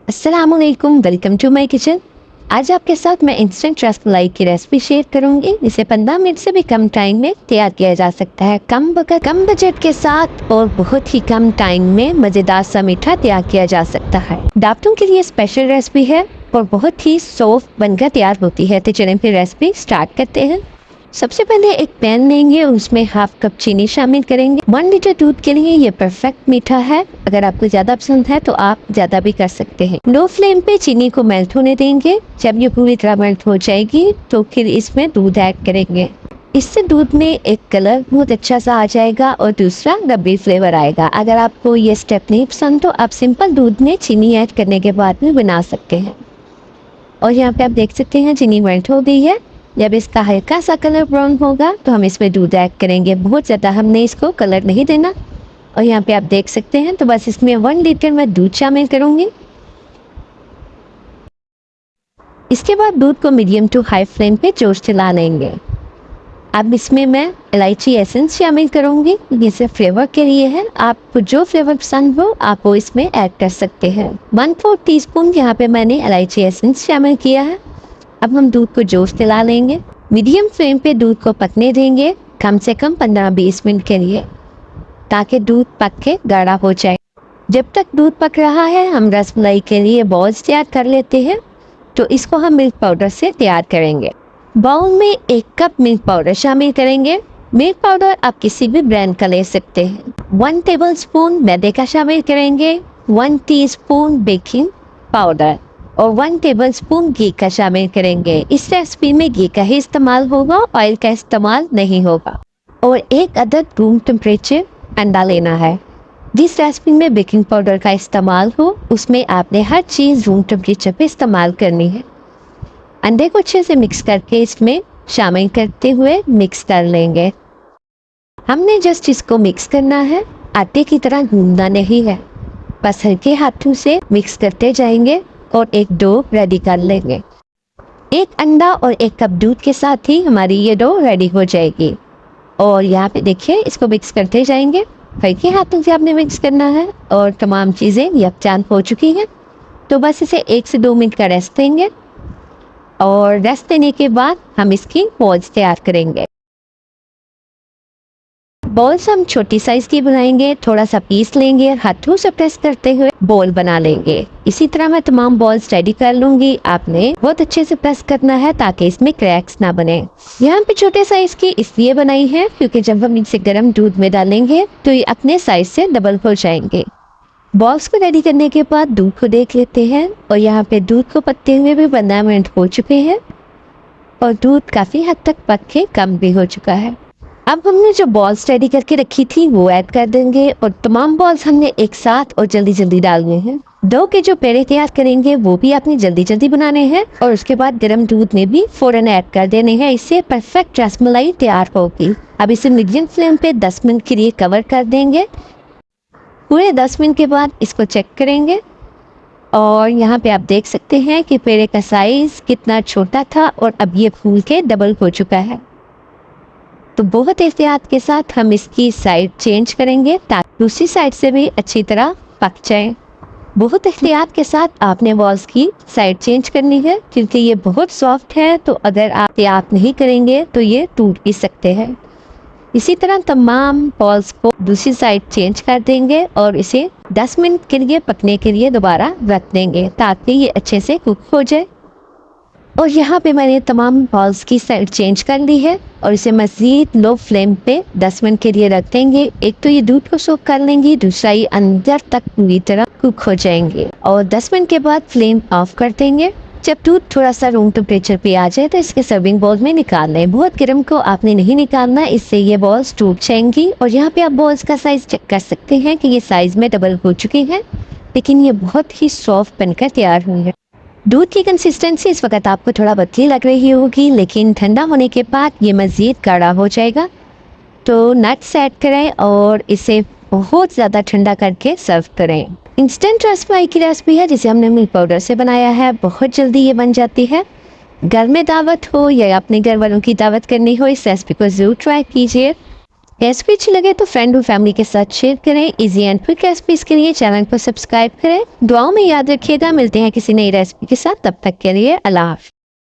अस्सलामुअलैकुम, welcome to my kitchen. आज आपके साथ मैं इंस्टेंट रसमलाई की रेसिपी शेयर करूंगी, जिसे 15 मिनट से भी कम टाइम में तैयार किया जा सकता है। कम वक्त, कम बजट के साथ और बहुत ही कम टाइम में मज़ेदार सा मीठा तैयार किया जा सकता है। दावतों के लिए स्पेशल रेसिपी है और बहुत ही सॉफ्ट बनकर तैयार होती है। तो चलें फिर रेसिपी स्टार्ट करते हैं। सबसे पहले एक पैन लेंगे और उसमें हाफ कप चीनी शामिल करेंगे। 1 लीटर दूध के लिए ये परफेक्ट मीठा है। अगर आपको ज़्यादा पसंद है तो आप ज़्यादा भी कर सकते हैं। लो फ्लेम पे चीनी को मेल्ट होने देंगे। जब ये पूरी तरह मेल्ट हो जाएगी तो फिर इसमें दूध ऐड करेंगे। इससे दूध में एक कलर बहुत अच्छा सा आ जाएगा और दूसरा रबड़ी फ्लेवर आएगा। अगर आपको ये स्टेप नहीं पसंद तो आप सिंपल दूध में चीनी ऐड करने के बाद में बना सकते हैं। और यहाँ पे आप देख सकते हैं चीनी मेल्ट हो गई है। जब इसका हल्का सा कलर ब्राउन होगा तो हम इसमें दूध ऐड करेंगे। बहुत ज़्यादा हमने इसको कलर नहीं देना। और यहाँ पे आप देख सकते हैं तो बस इसमें 1 लीटर में दूध शामिल करूँगी। इसके बाद दूध को मीडियम टू हाई फ्लेम पे जोश चला लेंगे। अब इसमें मैं इलायची एसेंस शामिल करूँगी। ये सिर्फ फ्लेवर के लिए है, आपको जो फ्लेवर पसंद हो आप वो इसमें ऐड कर सकते हैं। 1/4 टीस्पून यहाँ पे मैंने इलायची एसेंस शामिल किया है। अब हम दूध को जोश दिला लेंगे। मीडियम फ्लेम पे दूध को पकने देंगे कम से कम 15-20 मिनट के लिए, ताकि दूध पक के गाढ़ा हो जाए। जब तक दूध पक रहा है हम रसमलाई के लिए बॉल्स तैयार कर लेते हैं। तो इसको हम मिल्क पाउडर से तैयार करेंगे। बाउल में 1 कप मिल्क पाउडर शामिल करेंगे। मिल्क पाउडर आप किसी भी ब्रांड का ले सकते हैं। 1 टेबलस्पून मैदे का शामिल करेंगे। 1 टीस्पून बेकिंग पाउडर और 1 टेबलस्पून घी का शामिल करेंगे। इस रेसिपी में घी का ही इस्तेमाल होगा, ऑयल का इस्तेमाल नहीं होगा। और 1 अदद रूम टेम्परेचर अंडा लेना है। जिस रेसिपी में बेकिंग पाउडर का इस्तेमाल हो उसमें आपने हर चीज़ रूम टेम्परेचर पे इस्तेमाल करनी है। अंडे को अच्छे से मिक्स करके इसमें शामिल करते हुए मिक्स कर लेंगे। हमने जस्ट इसको मिक्स करना है, आटे की तरह गूंदना नहीं है। बस हल्के हाथों से मिक्स करते जाएंगे और एक डो रेडी कर लेंगे। 1 अंडा और 1 कप दूध के साथ ही हमारी ये डो रेडी हो जाएगी। और यहाँ पे देखिए इसको मिक्स करते जाएंगे। हल्के हाथों से आपने मिक्स करना है और तमाम चीज़ें यकजान हो चुकी हैं। तो बस इसे 1 से 2 मिनट का रेस्ट देंगे और रेस्ट देने के बाद हम इसकी बॉल्स तैयार करेंगे। बॉल्स हम छोटी साइज की बनाएंगे। थोड़ा सा पीस लेंगे और हाथों से प्रेस करते हुए बॉल बना लेंगे। इसी तरह मैं तमाम बॉल्स रेडी कर लूंगी। आपने बहुत अच्छे से प्रेस करना है ताकि इसमें क्रैक्स ना बने। यहाँ पे छोटे साइज की इसलिए बनाई है क्योंकि जब हम इसे गर्म दूध में डालेंगे तो ये अपने साइज से डबल हो जाएंगे। बॉल्स को रेडी करने के बाद दूध को देख लेते हैं और यहाँ पे दूध को पकते हुए भी 15 मिनट हो चुके हैं और दूध काफ़ी हद तक पक के कम भी हो चुका है। अब हमने जो बॉल्स रेडी करके रखी थी वो ऐड कर देंगे और तमाम बॉल्स हमने एक साथ और जल्दी जल्दी डालने हैं। डो के जो पेड़े तैयार करेंगे वो भी आपने जल्दी जल्दी बनाने हैं और उसके बाद गर्म दूध में भी फ़ौरन ऐड कर देने हैं। इससे परफेक्ट रसमलाई तैयार होगी। अब इसे मीडियम फ्लेम पे 10 मिनट के लिए कवर कर देंगे। पूरे 10 मिनट के बाद इसको चेक करेंगे और यहाँ पे आप देख सकते हैं कि पेड़े का साइज़ कितना छोटा था और अब ये फूल के डबल हो चुका है। तो बहुत एहतियात के साथ हम इसकी साइड चेंज करेंगे ताकि दूसरी साइड से भी अच्छी तरह पक जाए। बहुत एहतियात के साथ आपने बॉल्स की साइड चेंज करनी है क्योंकि ये बहुत सॉफ्ट है, तो अगर आप एहतियात नहीं करेंगे तो ये टूट भी सकते हैं। इसी तरह तमाम बॉल्स को दूसरी साइड चेंज कर देंगे और इसे 10 मिनट के लिए पकने के लिए दोबारा रख देंगे ताकि ये अच्छे से कुक हो जाए। और यहाँ पे मैंने तमाम बॉल्स की साइड चेंज कर ली है और इसे मज़ीद लो फ्लेम पे 10 मिनट के लिए रख देंगे। एक तो ये दूध को सोख कर लेंगी, दूसरा ये अंदर तक पूरी तरह कुक हो जाएंगे। और 10 मिनट के बाद फ्लेम ऑफ कर देंगे। जब दूध थोड़ा सा रूम टेम्परेचर पे आ जाए तो इसके सर्विंग बॉल में निकाल लें। बहुत गर्म को आपने नहीं निकालना, इससे ये बॉल्स टूट जाएंगी। और यहाँ पे आप बॉल्स का साइज़ चेक कर सकते हैं कि ये साइज़ में डबल हो चुकी है, लेकिन ये बहुत ही सॉफ्ट बनकर तैयार हुई है। दूध की कंसिस्टेंसी इस वक्त आपको थोड़ा पतली लग रही होगी, लेकिन ठंडा होने के बाद ये मज़ीद गाढ़ा हो जाएगा। तो नट्स ऐड करें और इसे बहुत ज़्यादा ठंडा करके सर्व करें। इंस्टेंट रसमलाई की रेसिपी है जिसे हमने मिल्क पाउडर से बनाया है। बहुत जल्दी ये बन जाती है। घर में दावत हो या अपने घर वालों की दावत करनी हो, इस रेसिपी को ज़रूर ट्राई कीजिए। रेसिपी अच्छी लगे तो फ्रेंड और फैमिली के साथ शेयर करें। इजी एंड क्विक रेसिपीज के लिए चैनल को सब्सक्राइब करें। दुआओं में याद रखिएगा। मिलते हैं किसी नई रेसिपी के साथ, तब तक के लिए अल्लाह हाफ़िज़।